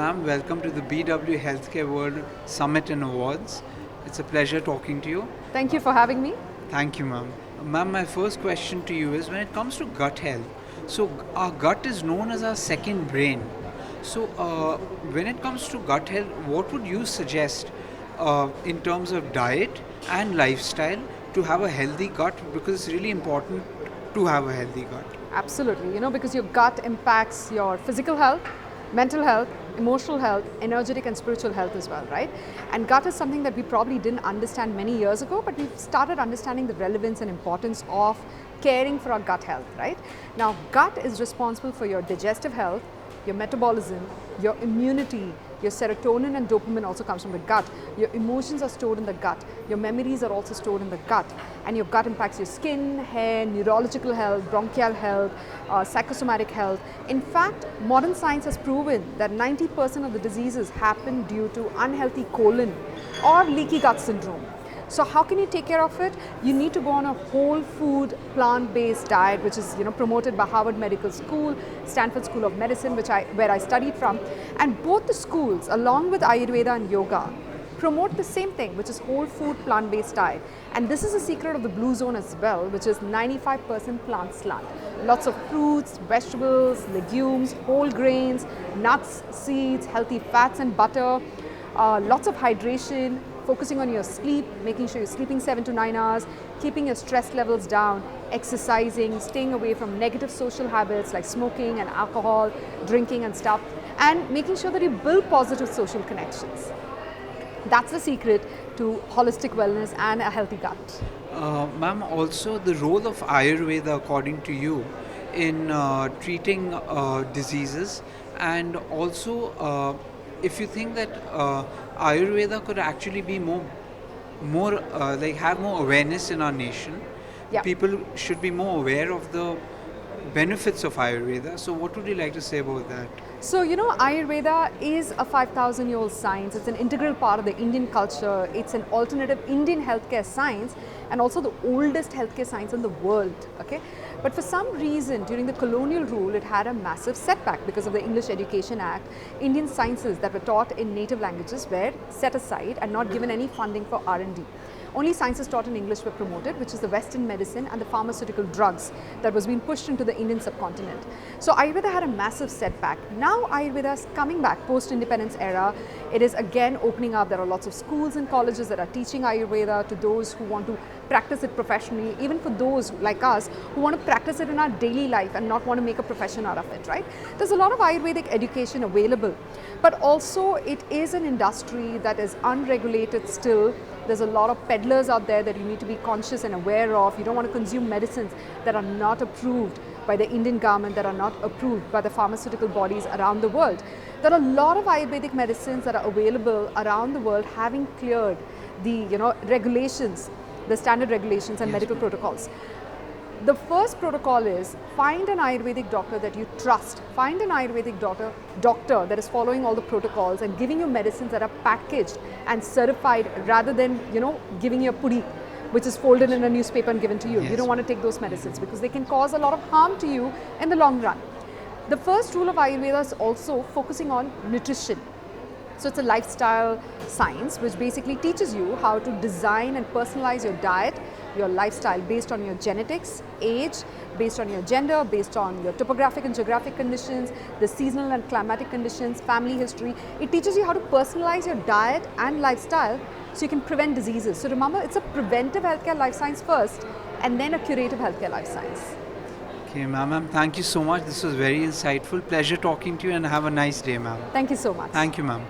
ma'am. Welcome to the BW Healthcare World Summit and Awards. It's a pleasure talking to you. Thank you for having me. Thank you, ma'am. Ma'am, my first question to you is when it comes to gut health. So, our gut is known as our second brain. So, when it comes to gut health, what would you suggest in terms of diet and lifestyle to have a healthy gut? Because it's really important to have a healthy gut. Absolutely, because your gut impacts your physical health, mental health, emotional health, energetic and spiritual health as well, right? And gut is something that we probably didn't understand many years ago, but we've started understanding the relevance and importance of caring for our gut health, right? Now, gut is responsible for your digestive health, your metabolism, your immunity, your serotonin and dopamine also comes from the gut. Your emotions are stored in the gut. Your memories are also stored in the gut. And your gut impacts your skin, hair, neurological health, bronchial health, psychosomatic health. In fact, modern science has proven that 90% of the diseases happen due to unhealthy colon or leaky gut syndrome. So how can you take care of it? You need to go on a whole food plant-based diet, which is promoted by Harvard Medical School, Stanford School of Medicine, where I studied from. And both the schools, along with Ayurveda and yoga, promote the same thing, which is whole food plant-based diet. And this is the secret of the blue zone as well, which is 95% plant slant. Lots of fruits, vegetables, legumes, whole grains, nuts, seeds, healthy fats and butter, lots of hydration, focusing on your sleep, making sure you're sleeping 7 to 9 hours, keeping your stress levels down, exercising, staying away from negative social habits like smoking and alcohol, drinking and stuff, and making sure that you build positive social connections. That's the secret to holistic wellness and a healthy gut. Ma'am, also the role of Ayurveda, according to you, in treating diseases, and also if you think that Ayurveda could actually be more have more awareness in our nation. Yeah. People should be more aware of the benefits of Ayurveda. So, what would you like to say about that? So, Ayurveda is a 5,000-year-old science. It's an integral part of the Indian culture. It's an alternative Indian healthcare science and also the oldest healthcare science in the world. Okay, but for some reason during the colonial rule, it had a massive setback because of the English Education Act. Indian sciences that were taught in native languages were set aside and not given any funding for R&D. Only sciences taught in English were promoted, which is the Western medicine and the pharmaceutical drugs that was being pushed into the Indian subcontinent. So Ayurveda had a massive setback. Now Ayurveda is coming back post-independence era. It is again opening up. There are lots of schools and colleges that are teaching Ayurveda to those who want to practice it professionally, even for those like us who want to practice it in our daily life and not want to make a profession out of it, right? There's a lot of Ayurvedic education available, but also it is an industry that is unregulated still. There's a lot of peddlers out there that you need to be conscious and aware of. You don't want to consume medicines that are not approved by the Indian government, that are not approved by the pharmaceutical bodies around the world. There are a lot of Ayurvedic medicines that are available around the world having cleared the regulations, the standard regulations and medical protocols. The first protocol is find an Ayurvedic doctor that you trust. Find an Ayurvedic doctor that is following all the protocols and giving you medicines that are packaged and certified rather than, giving you a pudi, which is folded in a newspaper and given to you. Yes. You don't want to take those medicines because they can cause a lot of harm to you in the long run. The first rule of Ayurveda is also focusing on nutrition. So it's a lifestyle science which basically teaches you how to design and personalize your diet, your lifestyle based on your genetics, age, based on your gender, based on your topographic and geographic conditions, the seasonal and climatic conditions, family history. It teaches you how to personalize your diet and lifestyle so you can prevent diseases. So remember, it's a preventive healthcare life science first and then a curative healthcare life science. Okay, ma'am, thank you so much. This was very insightful. Pleasure talking to you and have a nice day, ma'am. Thank you so much. Thank you, ma'am.